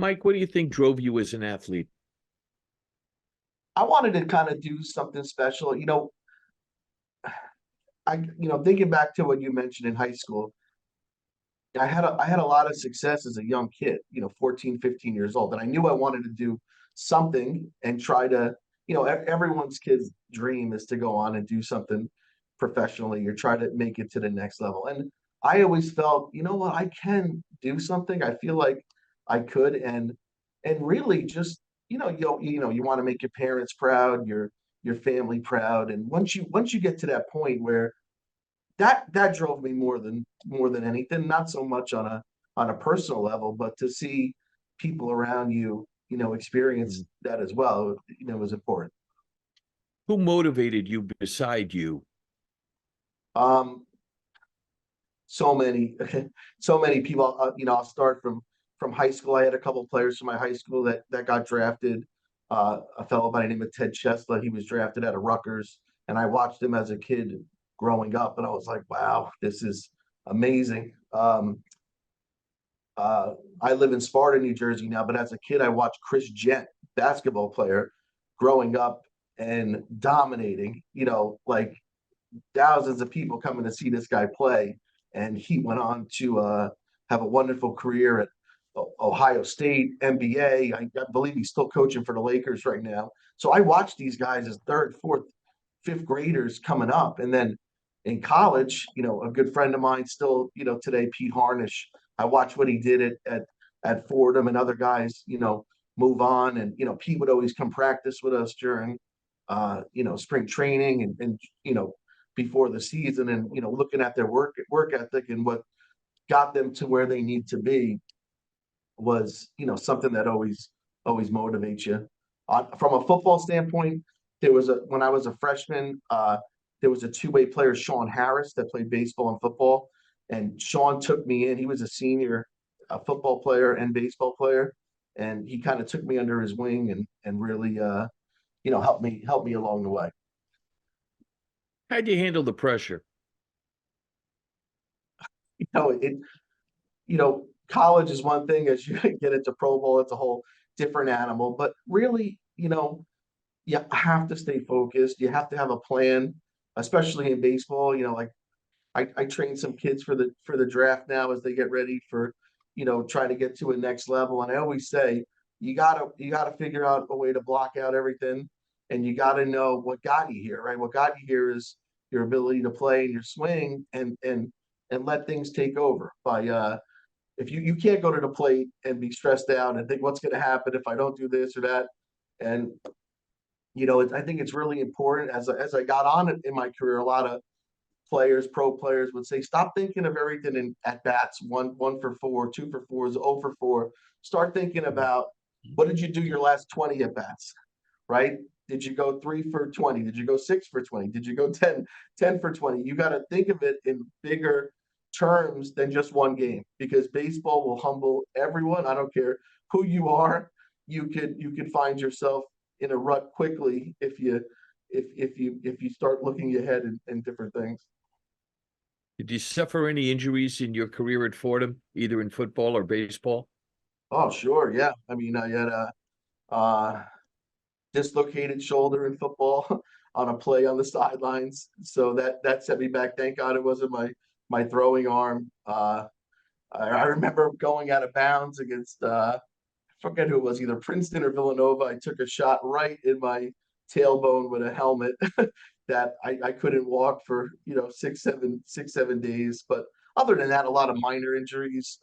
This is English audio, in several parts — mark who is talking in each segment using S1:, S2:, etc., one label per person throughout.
S1: Mike, what do you think drove you as an athlete?
S2: I wanted to kind of do something special. Thinking back to what you mentioned in high school, I had a lot of success as a young kid, 14, 15 years old. And I knew I wanted to do something and try to, everyone's kid's dream is to go on and do something professionally or try to make it to the next level. And I always felt, you know what, I can do something. I feel like I could and really just, you want to make your parents proud, your family proud. And once you get to that point where that drove me more than anything, not so much on a personal level, but to see people around you, experience
S1: Mm.
S2: that as well, was important.
S1: Who motivated you beside you?
S2: Um, so many, so many people. I'll start from high school. I had a couple of players from my high school that got drafted. A fellow by the name of Ted Chesla, he was drafted out of Rutgers, and I watched him as a kid growing up, and I was like, wow, this is amazing. Uh, I live in Sparta, New Jersey now, but as a kid, I watched Chris Gent, basketball player, growing up and dominating, like thousands of people coming to see this guy play. And he went on to have a wonderful career at Ohio State, NBA. I believe he's still coaching for the Lakers right now. So I watched these guys as third, fourth, fifth graders coming up. And then in college, a good friend of mine still, today, Pete Harnish, I watched what he did at Fordham and other guys, move on. And, Pete would always come practice with us during, spring training and before the season and, looking at their work ethic and what got them to where they need to be was, something that always motivates you. From a football standpoint, when I was a freshman, there was a two-way player, Sean Harris, that played baseball and football, and Sean took me in. He was a senior, a football player and baseball player, and he kind of took me under his wing and really, helped me along the way.
S1: How'd you handle the pressure?
S2: It college is one thing. As you get into pro bowl, it's a whole different animal. But really, you have to stay focused. You have to have a plan, especially in baseball. Like I train some kids for the draft now as they get ready for, trying to get to a next level. And I always say, you gotta figure out a way to block out everything, and you gotta know what got you here, right? What got you here is your ability to play and your swing, and let things take over by if you can't go to the plate and be stressed out and think what's going to happen if I don't do this or that. And I think it's really important as I got on in my career. A lot of pro players would say, stop thinking of everything in at bats, one for four, two for fours, 0 for 4. Start thinking about what did you do your last 20 at bats, right? Did you go 3 for 20? Did you go 6 for 20? Did you go 10 for 20? You got to think of it in bigger terms than just one game, because baseball will humble everyone. I don't care who you are. You could find yourself in a rut quickly if you start looking ahead in different things.
S1: Did you suffer any injuries in your career at Fordham, either in football or baseball?
S2: Oh, sure, yeah. I mean, I had a dislocated shoulder in football on a play on the sidelines, so that set me back. Thank God it wasn't my throwing arm. I remember going out of bounds against I forget who it was, either Princeton or Villanova. I took a shot right in my tailbone with a helmet that I couldn't walk for 6, 7 days. But other than that, a lot of minor injuries.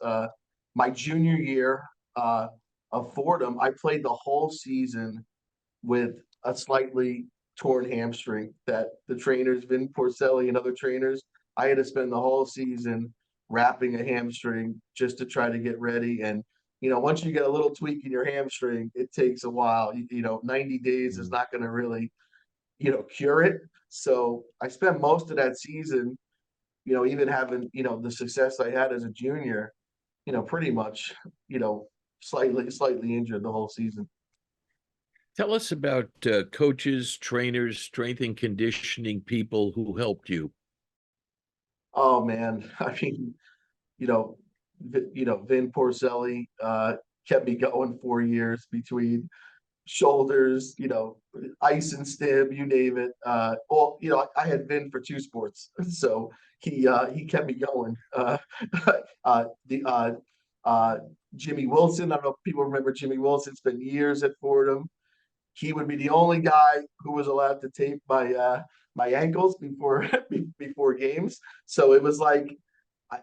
S2: My junior year of Fordham, I played the whole season with a slightly torn hamstring that the trainers, Vin Porcelli and other trainers, I had to spend the whole season wrapping a hamstring just to try to get ready. And, once you get a little tweak in your hamstring, it takes a while. 90 days is
S1: Mm.
S2: not going to really, cure it. So I spent most of that season, even having, the success I had as a junior, pretty much, slightly injured the whole season.
S1: Tell us about coaches, trainers, strength and conditioning people who helped you.
S2: Oh man, I mean, Vin Porcelli, kept me going 4 years between shoulders, ice and stim, you name it. Well, I had Vin for two sports, so he kept me going. The Jimmy Wilson, I don't know if people remember Jimmy Wilson. Spent years at Fordham. He would be the only guy who was allowed to tape my ankles before games. So it was like,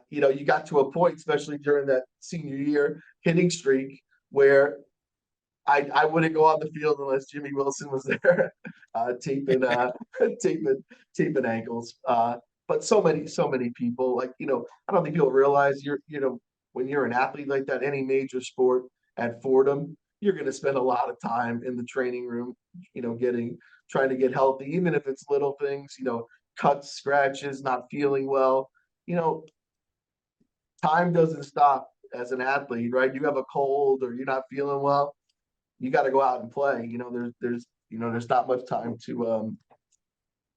S2: you got to a point, especially during that senior year hitting streak, where I wouldn't go on the field unless Jimmy Wilson was there, taping taping taping ankles. But so many people, like, I don't think people realize when you're an athlete like that, any major sport at Fordham, you're going to spend a lot of time in the training room, trying to get healthy, even if it's little things, cuts, scratches, not feeling well. You know, Time doesn't stop as an athlete, right? You have a cold or you're not feeling well, you got to go out and play. There's not much time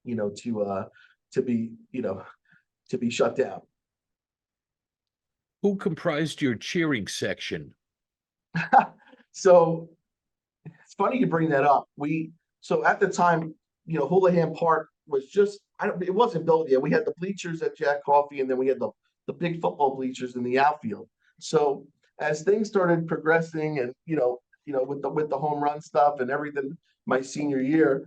S2: you know, to uh, to be, to be shut down.
S1: Who comprised your cheering section?
S2: So it's funny you bring that up. So at the time, Houlihan Park was just, it wasn't built yet. We had the bleachers at Jack Coffey, and then we had the big football bleachers in the outfield. So as things started progressing, and with the home run stuff and everything, my senior year,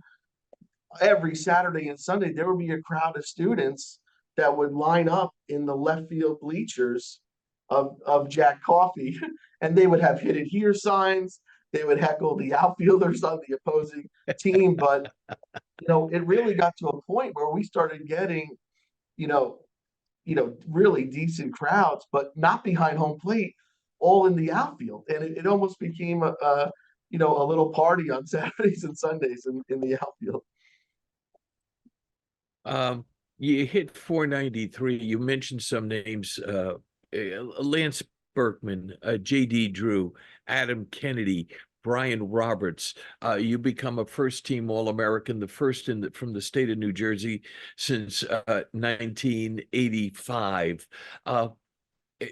S2: every Saturday and Sunday there would be a crowd of students that would line up in the left field bleachers of Jack Coffey, and they would have hit it here signs. They would heckle the outfielders on the opposing team, but it really got to a point where we started getting, you know, really decent crowds, but not behind home plate, all in the outfield. And it almost became a little party on Saturdays and Sundays in the outfield.
S1: Um, you hit 493. You mentioned some names, Lance Berkman, J.D. Drew, Adam Kennedy, Brian Roberts. You become a first-team All-American, the first from the state of New Jersey since 1985.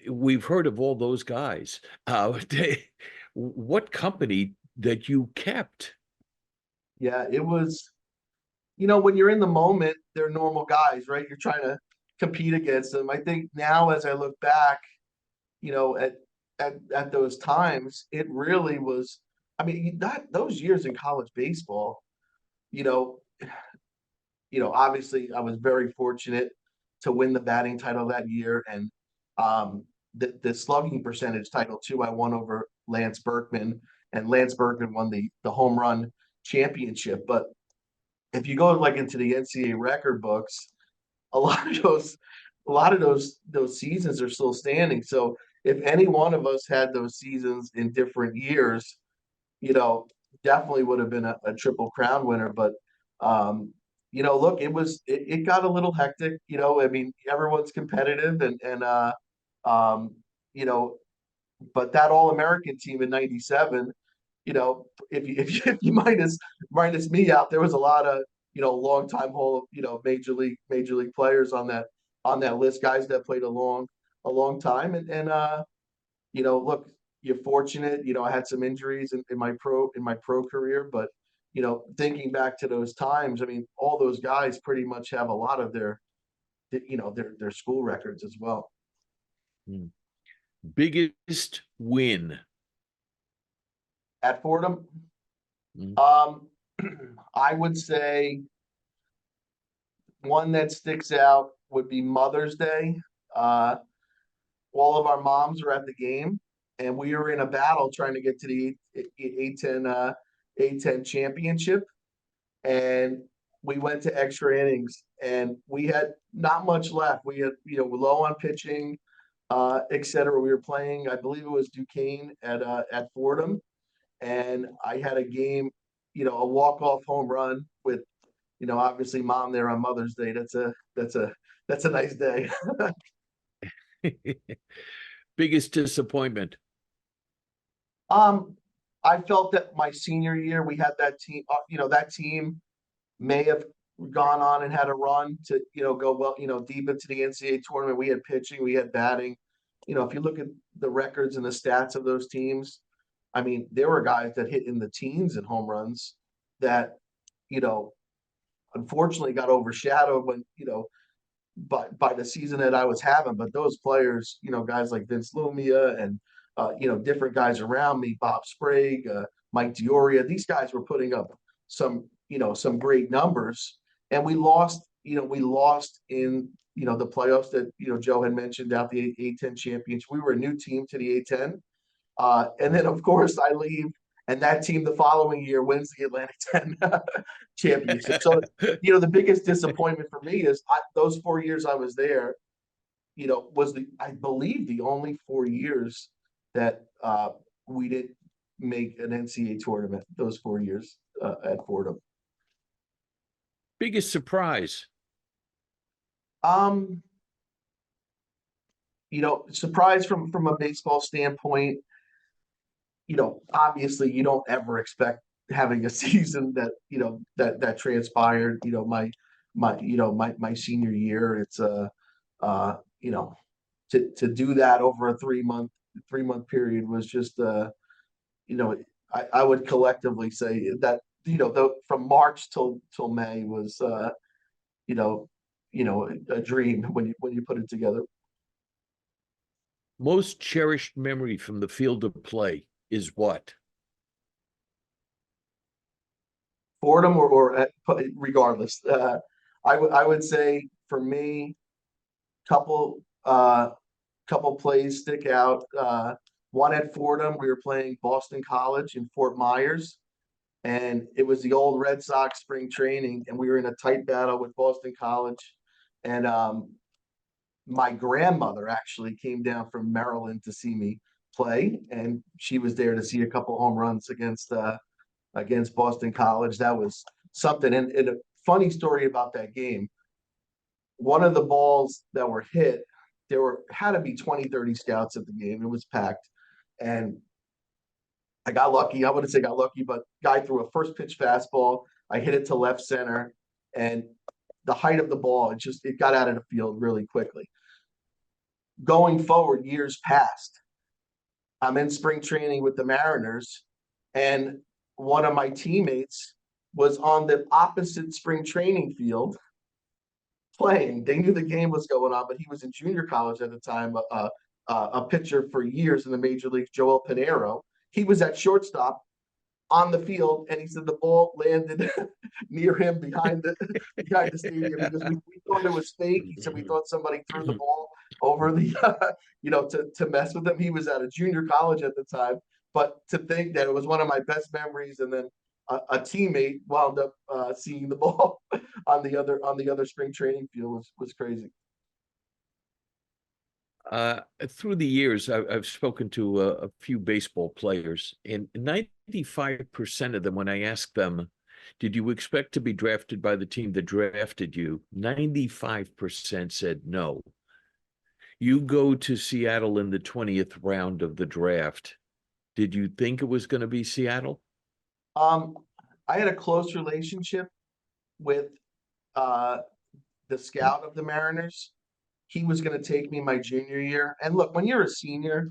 S1: We've heard of all those guys. What company that you kept?
S2: Yeah, it was, when you're in the moment, they're normal guys, right? You're trying to compete against them. I think now, as I look back, you know, at at those times, it really was. I mean, that those years in college baseball, you know, obviously, I was very fortunate to win the batting title that year, and the slugging percentage title too. I won over Lance Berkman, and Lance Berkman won the home run championship. But if you go like into the NCAA record books, a lot of those those seasons are still standing. So if any one of us had those seasons in different years, you know, definitely would have been a triple crown winner. But look, it got a little hectic. I mean, everyone's competitive, and um, you know, but that All American team in '97, if you minus me out, there was a lot of long time whole major league players on that list, guys that played a long time, and look, you're fortunate. I had some injuries in my pro career, but thinking back to those times, I mean, all those guys pretty much have a lot of their school records as well.
S1: Hmm. Biggest win?
S2: At Fordham,
S1: Hmm.
S2: I would say one that sticks out would be Mother's Day. Uh, all of our moms were at the game, and we were in a battle trying to get to the A10 championship, and we went to extra innings, and we had not much left. We had low on pitching, et cetera. We were playing, I believe it was Duquesne at Fordham, and I had a game, a walk-off home run with obviously mom there on Mother's Day. That's a nice day.
S1: Biggest disappointment?
S2: Um, I felt that my senior year we had that team. That team may have gone on and had a run to go well, deep into the NCAA tournament. We had pitching, we had batting. If you look at the records and the stats of those teams, I mean, there were guys that hit in the teens in home runs that, you know, unfortunately got overshadowed when, by the season that I was having. But those players, guys like Vince Lumia and different guys around me, Bob Sprague, Mike Dioria, these guys were putting up some great numbers. And we lost in the playoffs that Joe had mentioned out the A10 champions. We were a new team to the A10. And then, of course, I leave, and that team the following year wins the Atlantic 10 championship. So, the biggest disappointment for me is those 4 years I was there, was I believe, the only 4 years that we didn't make an NCAA tournament, those 4 years at Fordham.
S1: Biggest surprise?
S2: Um, surprise from a baseball standpoint, obviously you don't ever expect having a season that transpired, my senior year. It's to do that over a 3-month period was just I would collectively say that from March till May was you know a dream when you put it together.
S1: Most cherished memory from the field of play is what?
S2: Fordham or regardless, I would say for me, couple couple plays stick out. One at Fordham, we were playing Boston College in Fort Myers, and it was the old Red Sox spring training, and we were in a tight battle with Boston College. And my grandmother actually came down from Maryland to see me play, and she was there to see a couple home runs against Boston College. That was something. And a funny story about that game, one of the balls that were hit, had to be 20, 30 scouts at the game. It was packed. And I got lucky. I wouldn't say got lucky, but guy threw a first pitch fastball. I hit it to left center, and the height of the ball, it got out of the field really quickly. Going forward, years passed. I'm in spring training with the Mariners, and one of my teammates was on the opposite spring training field playing. They knew the game was going on, but he was in junior college at the time, a pitcher for years in the major leagues, Joel Pinheiro. He was at shortstop on the field, and he said the ball landed near him behind the stadium because we thought it was fake. He said we thought somebody threw the ball over to mess with him. He was at a junior college at the time, but to think that it was one of my best memories, and then a teammate wound up seeing the ball on the other spring training field was crazy.
S1: Through the years, I've spoken to a few baseball players, and 95% of them, when I asked them, did you expect to be drafted by the team that drafted you? 95% said no. You go to Seattle in the 20th round of the draft. Did you think it was going to be Seattle?
S2: I had a close relationship with the scout of the Mariners. He was going to take me my junior year. And look, when you're a senior,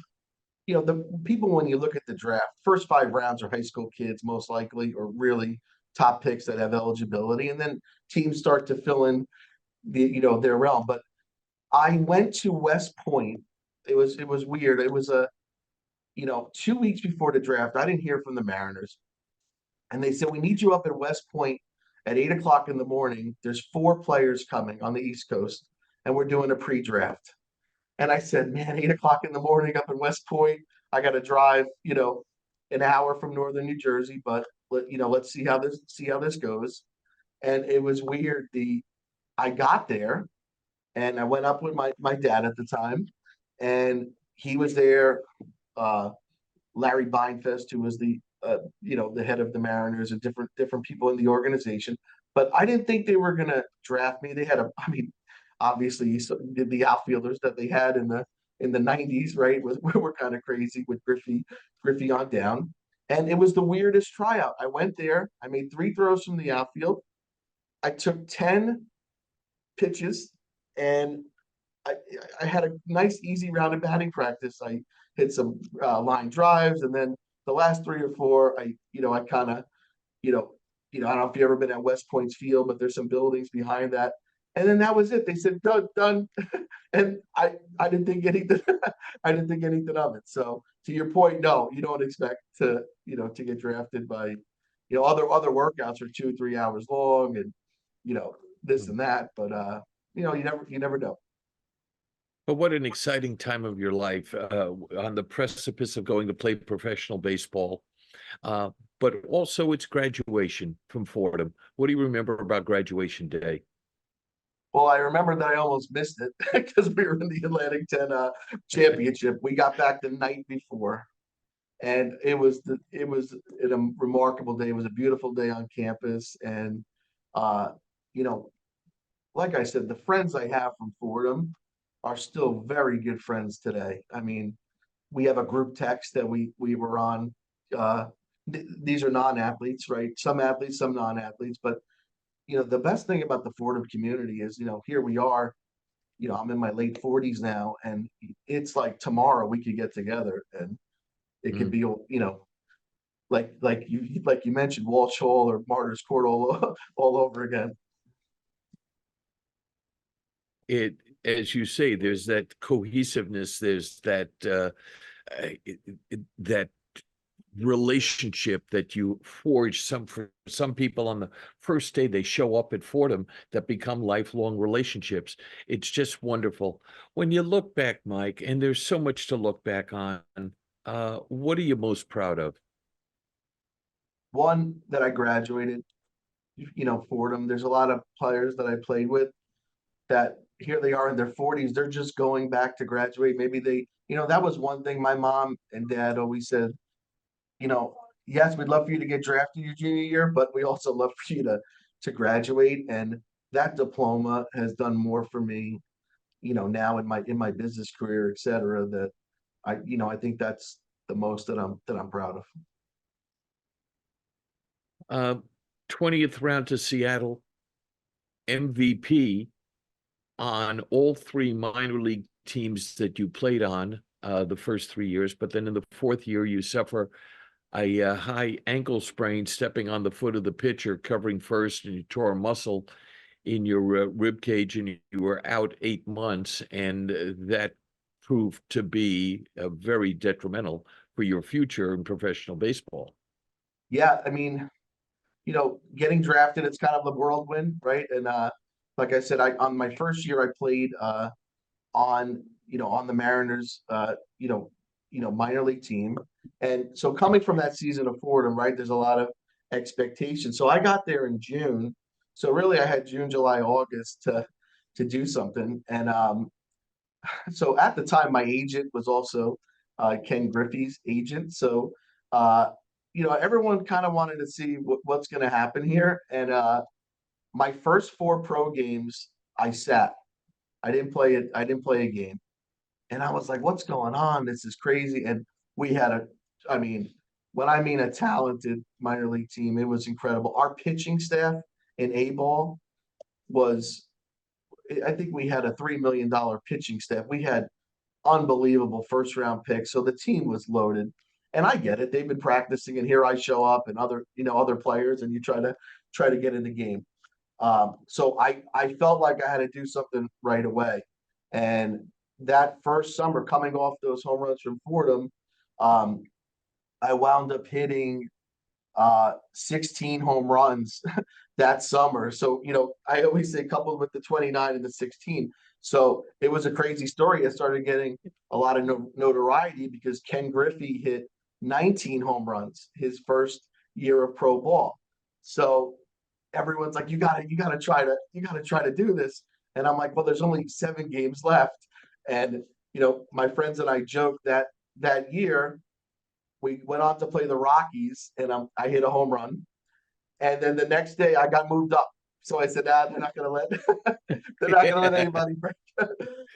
S2: the people, when you look at the draft, first 5 rounds are high school kids, most likely, or really top picks that have eligibility. And then teams start to fill in their realm. But I went to West Point. It was weird. It was 2 weeks before the draft. I didn't hear from the Mariners. And they said, we need you up at West Point at 8 o'clock in the morning. There's 4 players coming on the East Coast, and we're doing a pre-draft. And I said, man, 8 o'clock in the morning up in West Point, I got to drive, an hour from northern New Jersey, but let's see how this goes. And it was weird. I got there, and I went up with my dad at the time, and he was there. Larry Beinfest, who was the head of the Mariners, and different people in the organization. But I didn't think they were going to draft me. They had obviously the outfielders that they had in the 90s, right, were kind of crazy with Griffey on down. And it was the weirdest tryout. I went there, I made 3 throws from the outfield. I took 10 pitches, and I had a nice easy round of batting practice. I hit some line drives, and then the last 3 or 4, I kind of, you know, I don't know if you've ever been at West Point's Field, but there's some buildings behind that. And then that was it. They said, done, done. And I didn't think anything, I didn't think anything of it. So to your point, no, you don't expect to get drafted by, other workouts are 2, 3 hours long and, this and that. But, you never know.
S1: But what an exciting time of your life, on the precipice of going to play professional baseball. But also it's graduation from Fordham. What do you remember about graduation day?
S2: Well, I remember that I almost missed it because we were in the Atlantic 10 championship. We got back the night before, and it was a remarkable day. It was a beautiful day on campus, and uh, you know, like I said, the friends I have from Fordham are still very good friends today. I mean, we have a group text that we were on. Uh, these are non-athletes, right? Some athletes, some non-athletes, but the best thing about the Fordham community is, here we are, I'm in my late 40s now, and it's like tomorrow we could get together and it could
S1: Mm.
S2: be, like you mentioned, Walsh Hall or Martyrs Court all over again.
S1: It, as you say, there's that cohesiveness, there's that that relationship that you forge. For some people on the first day they show up at Fordham that become lifelong relationships. It's just wonderful. When you look back, Mike, and there's so much to look back on, what are you most proud of?
S2: One, that I graduated, Fordham. There's a lot of players that I played with that here they are in their 40s. They're just going back to graduate. Maybe that was one thing my mom and dad always said, you know, yes, we'd love for you to get drafted your junior year, but we also love for you to graduate. And that diploma has done more for me, now in my business career, et cetera, that I think that's the most that I'm proud of.
S1: Uh, 20th round to Seattle, MVP on all three minor league teams that you played on, the first 3 years, but then in the fourth year you suffer a high ankle sprain stepping on the foot of the pitcher, covering first, and you tore a muscle in your rib cage, and you were out 8 months, and that proved to be very detrimental for your future in professional baseball.
S2: Yeah, I mean, getting drafted, it's kind of the whirlwind, right? And like I said, I on my first year I played on the Mariners minor league team. And so coming from that season of Fordham, right, there's a lot of expectation. So I got there in June. So really I had June, July, August to do something. And so at the time my agent was also Ken Griffey's agent. So everyone kind of wanted to see what's going to happen here. And my first 4 pro games I sat. I didn't play it. I didn't play a game. And I was like, what's going on? This is crazy. And we had I mean, when I mean a talented minor league team, it was incredible. Our pitching staff in A ball was, I think we had a $3 million pitching staff. We had unbelievable first round picks. So the team was loaded. And I get it. They've been practicing, and here I show up and other players, and you try to get in the game. So I felt like I had to do something right away. And that first summer, coming off those home runs from Fordham, um, I wound up hitting 16 home runs that summer. So, I always say coupled with the 29 and the 16. So it was a crazy story. I started getting a lot of notoriety because Ken Griffey hit 19 home runs his first year of pro ball. So everyone's like, you gotta try to do this. And I'm like, well, there's only 7 games left. And my friends and I joked that year we went on to play the Rockies, and I hit a home run. And then the next day I got moved up. So I said, they're not gonna let they're not gonna let anybody break.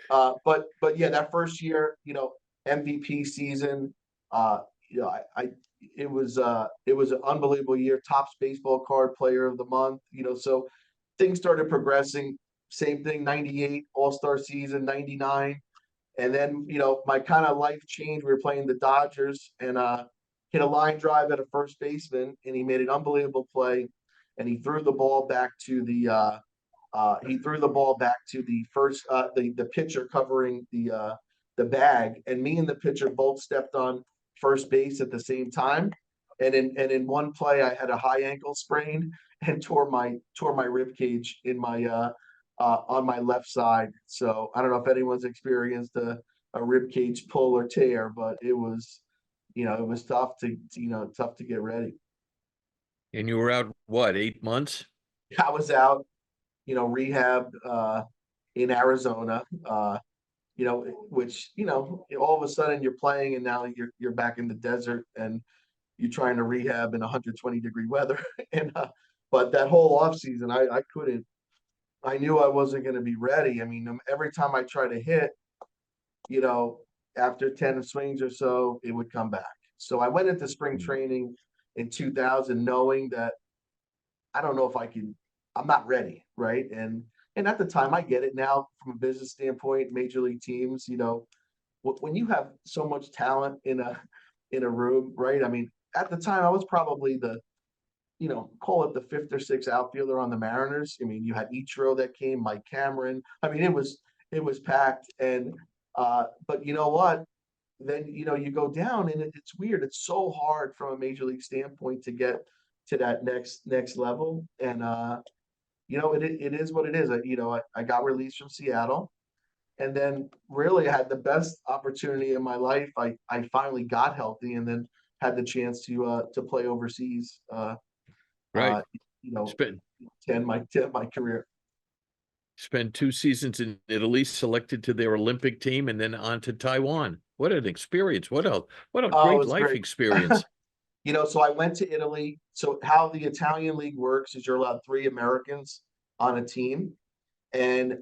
S2: But yeah, that first year, MVP season, uh, I it was an unbelievable year. Topps baseball card player of the month. So things started progressing. Same thing, 98 All-Star season, 99. And then, my kind of life changed. We were playing the Dodgers, and hit a line drive at a first baseman, and he made an unbelievable play, and he threw the ball back to the first the pitcher covering the bag, and me and the pitcher both stepped on first base at the same time. And in one play, I had a high ankle sprain and tore my rib cage in my on my left side. So I don't know if anyone's experienced a rib cage pull or tear, but it was tough tough to get ready.
S1: And you were out, what, 8 months?
S2: I was out, rehab in Arizona, which, all of a sudden you're playing and now you're back in the desert and you're trying to rehab in 120-degree weather. And but that whole off season, I couldn't. I knew I wasn't going to be ready. I mean, every time I try to hit, you know, after 10 swings or so, it would come back. So I went into spring training in 2000 knowing that I don't know if I'm not ready, right? And at the time, I get it now from a business standpoint, major league teams, when you have so much talent in a room, right? I mean, at the time, I was probably call it the fifth or sixth outfielder on the Mariners. I mean, you had Ichiro that came, Mike Cameron. I mean, it was packed. And but you know what? Then you go down, and it's weird. It's so hard from a major league standpoint to get to that next level. And it is what it is. I got released from Seattle, and then really had the best opportunity in my life. I finally got healthy, and then had the chance to play overseas.
S1: Right.
S2: Uh, you know,
S1: Spent
S2: to my career.
S1: spent 2 seasons in Italy, selected to their Olympic team, and then on to Taiwan. What an experience. What a
S2: Oh, it
S1: great
S2: was
S1: life
S2: great.
S1: experience.
S2: So I went to Italy. So how the Italian league works is you're allowed three Americans on a team, and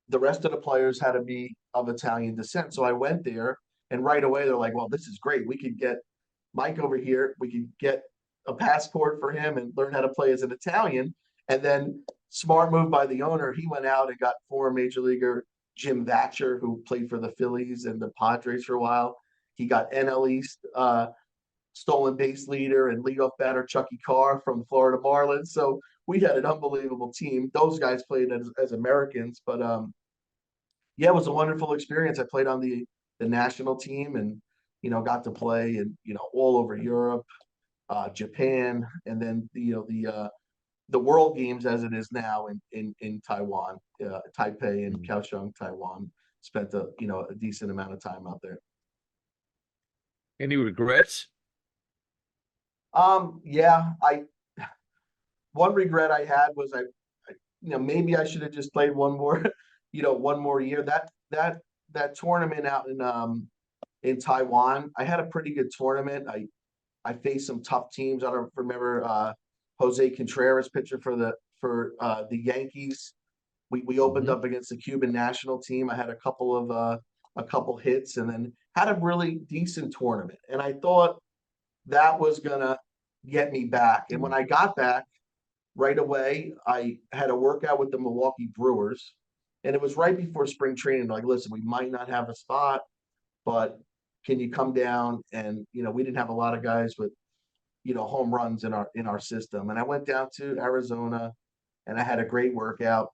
S2: the rest of the players had to be of Italian descent. So I went there, and right away they're like, "Well, this is great. We could get Mike over here. We could get a passport for him and learn how to play as an Italian." And then, smart move by the owner, he went out and got former major leaguer Jim Thatcher, who played for the Phillies and the Padres for a while. He got NL East stolen base leader and leadoff batter Chucky Carr from Florida Marlins. So we had an unbelievable team. Those guys played as Americans, but yeah, it was a wonderful experience. I played on the national team, and got to play and all over Europe, Japan, and then the World Games as it is now in Taiwan, Taipei and Kaohsiung, Taiwan. Spent a decent amount of time out there.
S1: Any regrets?
S2: Yeah, one regret I had was maybe I should have just played one more, one more year. That tournament out in Taiwan, I had a pretty good tournament. I faced some tough teams. I don't remember Jose Contreras, pitcher for the Yankees. We opened up against the Cuban national team. I had a couple hits, and then had a really decent tournament. And I thought that was gonna get me back. And when I got back, right away, I had a workout with the Milwaukee Brewers, and it was right before spring training. They're like, "Listen, we might not have a spot, but can you come down?" And we didn't have a lot of guys with home runs in our system. And I went down to Arizona, and I had a great workout.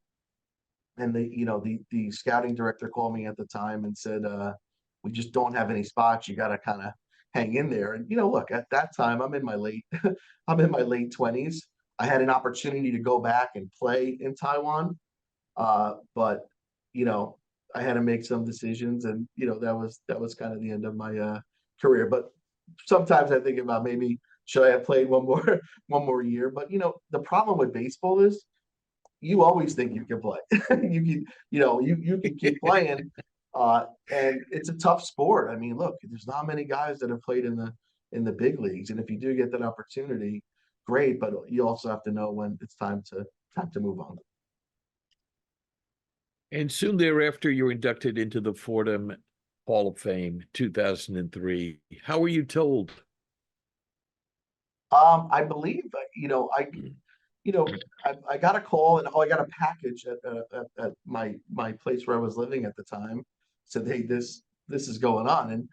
S2: And the scouting director called me at the time and said, "We just don't have any spots. You got to kind of hang in there." And look, at that time, I'm in my late I'm in my late 20s. I had an opportunity to go back and play in Taiwan, but I had to make some decisions, and that was kind of the end of my career. But sometimes I think about, maybe should I have played one more one more year. But the problem with baseball is you always think you can play. You can keep playing, and it's a tough sport. I mean, look, there's not many guys that have played in the big leagues, and if you do get that opportunity, great. But you also have to know when it's time to move on.
S1: And soon thereafter, you're inducted into the Fordham Hall of Fame, 2003. How were you told?
S2: I believe, I got a call, and I got a package at my place where I was living at the time. Said, "Hey, this is going on." And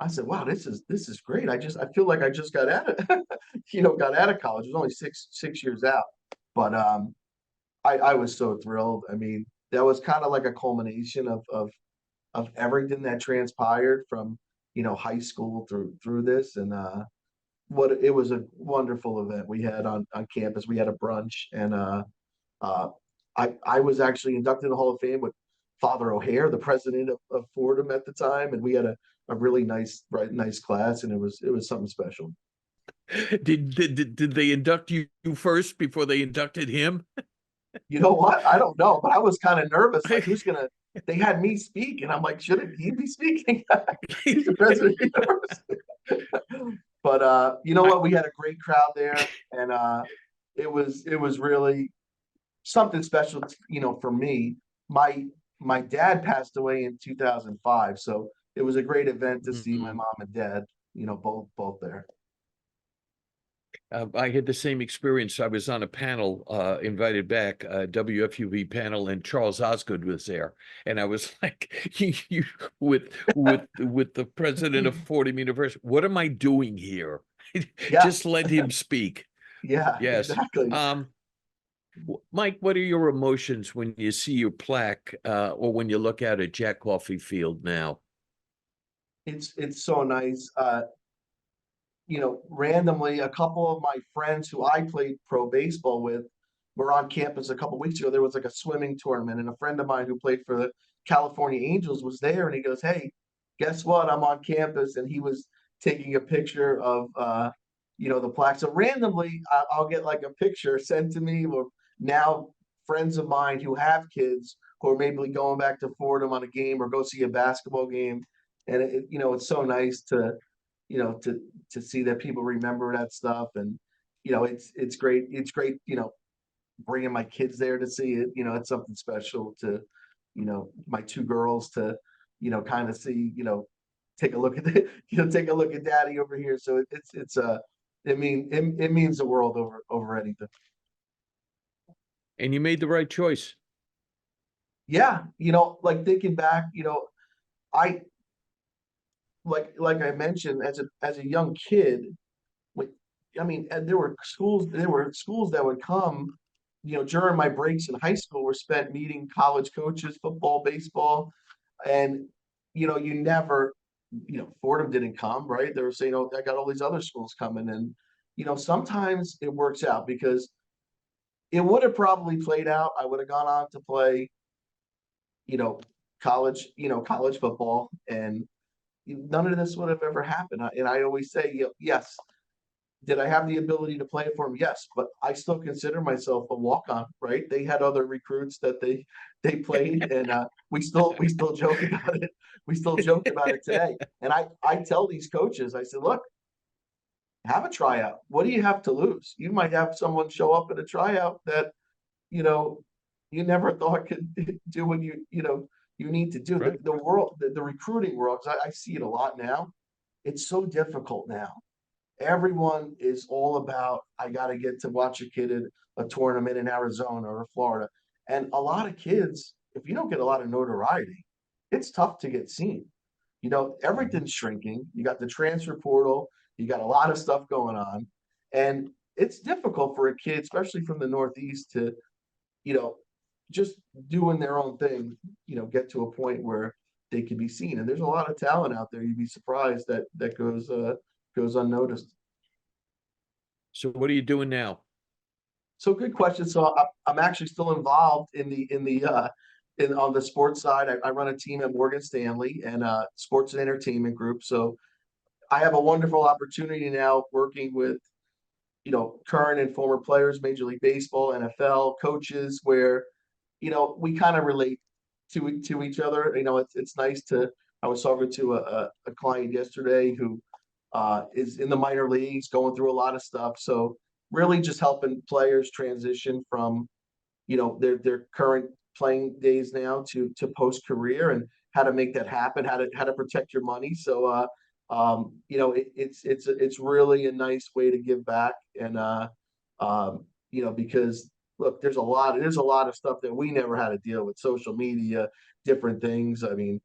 S2: I said, wow, this is great. I feel like I just got out of got out of college. It was only six years out. But I was so thrilled. I mean, that was kind of like a culmination of everything that transpired from, high school through this. And what it was a wonderful event we had on campus. We had a brunch, and uh I was actually inducted in the Hall of Fame with Father O'Hare, the president of Fordham at the time, and we had a really nice class, and it was something special.
S1: Did they induct you first before they inducted him?
S2: You know what? I don't know, but I was kind of nervous. Like, who's gonna? They had me speak, and I'm like, shouldn't he be speaking? He's the president of the university. But you know
S1: I,
S2: what? We had a great crowd there, and it was really something special. For me, my dad passed away in 2005, so it was a great event to see my
S1: Mhm.
S2: mom and dad, both there.
S1: I had the same experience. I was on a panel, invited back, WFUV panel, and Charles Osgood was there, and I was like, with the president of Fordham University. What am I doing here?
S2: Yeah,
S1: Just let him speak.
S2: yeah,
S1: Yes.
S2: exactly.
S1: Mike, what are your emotions when you see your plaque, or when you look out at Jack Coffey Field now?
S2: It's so nice. Randomly, a couple of my friends who I played pro baseball with were on campus a couple weeks ago. There was like a swimming tournament, and a friend of mine who played for the California Angels was there, and he goes, "Hey, guess what? I'm on campus," and he was taking a picture of the plaque. So randomly, I'll get like a picture sent to me, or now friends of mine who have kids who are maybe going back to Fordham on a game or go see a basketball game, and it's so nice to to see that people remember that stuff. And it's great, bringing my kids there to see it. It's something special to my two girls to kind of see, take a look at the take a look at daddy over here. So it means the world over anything.
S1: And you made the right choice.
S2: Yeah, like thinking back, I like I mentioned, as a young kid, with I mean, and there were schools that would come, during my breaks in high school were spent meeting college coaches, football, baseball, and you never, Fordham didn't come, right? They were saying, "Oh, I got all these other schools coming," and sometimes it works out because it would have probably played out. I would have gone on to play, you know, college football, and none of this would have ever happened. And I always say, yes, did I have the ability to play for him? Yes, but I still consider myself a walk-on, right? They had other recruits that they played, and we still joke about it. We still joke about it today. And I tell these coaches, I said, look, have a tryout. What do you have to lose? You might have someone show up at a tryout that you know you never thought could do what you need to do. The,
S1: Right.
S2: the world, the recruiting world, because I see it a lot now. It's so difficult now. Everyone is all about, I got to get to watch a kid at a tournament in Arizona or Florida. And a lot of kids, if you don't get a lot of notoriety, it's tough to get seen.
S1: Mhm.
S2: Everything's shrinking. You got the transfer portal, you got a lot of stuff going on. And it's difficult for a kid, especially from the Northeast, to, you know, just doing their own thing, get to a point where they can be seen. And there's a lot of talent out there. You'd be surprised that goes unnoticed.
S1: So what are you doing now?
S2: So good question. So I'm actually still involved in on the sports side. I run a team at Morgan Stanley and sports and entertainment group. So I have a wonderful opportunity now working with current and former players, Major League Baseball, NFL coaches, where we kind of relate to each other. It's nice to. I was talking to a client yesterday who is in the minor leagues, going through a lot of stuff. So really, just helping players transition from their current playing days now to post career, and how to make that happen, how to protect your money. So it's really a nice way to give back, and because look, there's a lot of stuff that we never had to deal with, social media, different things. I mean,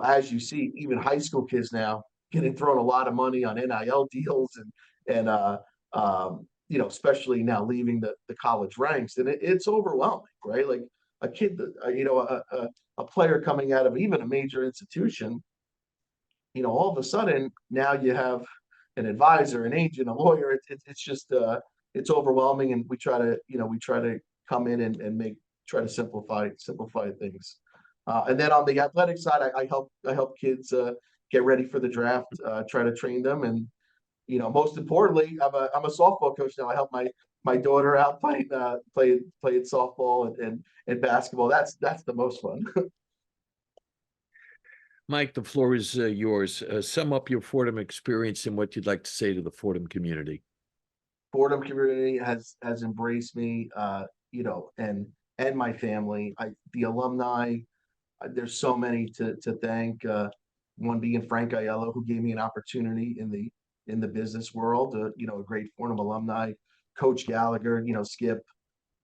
S2: as you see, even high school kids now. getting thrown a lot of money on NIL deals and especially now leaving the college ranks, and it's overwhelming, right? Like a kid, a player coming out of even a major institution, all of a sudden now you have an advisor, an agent, a lawyer. It's just it's overwhelming, and we try to come in and try to simplify things. And then on the athletic side, I help kids get ready for the draft, try to train them, and most importantly, I'm a softball coach now. I help my daughter out playing softball and basketball. That's the most fun.
S1: Mike, the floor is yours. Sum up your Fordham experience and what you'd like to say to the Fordham community.
S2: Fordham community has embraced me, and my family. The alumni, there's so many to thank. One being Frank Aiello, who gave me an opportunity in the business world. A great Fordham alumni, Coach Gallagher, Skip,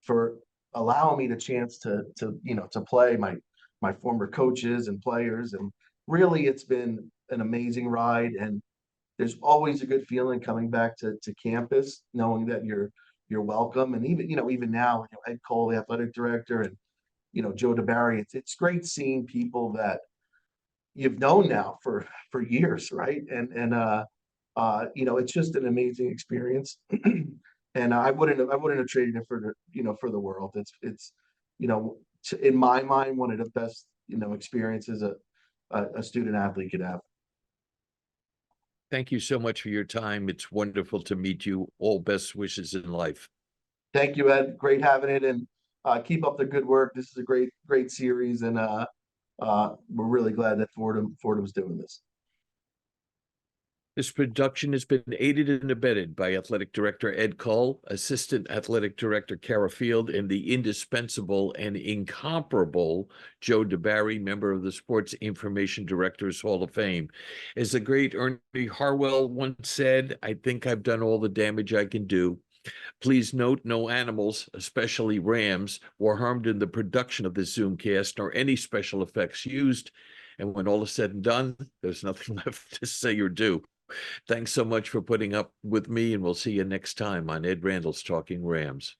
S2: for allowing me the chance to play my former coaches and players. And really, it's been an amazing ride. And there's always a good feeling coming back to campus, knowing that you're welcome. And even now, Ed Cole, the athletic director, and Joe DeBarry, it's great seeing people that you've known now for years, right? And it's just an amazing experience. And I wouldn't have traded it for the world. It's in my mind one of the best experiences a student athlete could have.
S1: Thank you so much for your time. It's wonderful to meet you. All best wishes in life.
S2: Thank you, Ed. Great having it, and keep up the good work. This is a great series, and we're really glad that Fordham's doing this.
S1: This production has been aided and abetted by Athletic Director Ed Cull, Assistant Athletic Director Kara Field, and the indispensable and incomparable Joe DeBarry, member of the Sports Information Directors Hall of Fame. As the great Ernie Harwell once said, I think I've done all the damage I can do. Please note no animals, especially rams, were harmed in the production of this Zoomcast nor any special effects used. And when all is said and done, there's nothing left to say or do. Thanks so much for putting up with me, and we'll see you next time on Ed Randall's Talking Rams.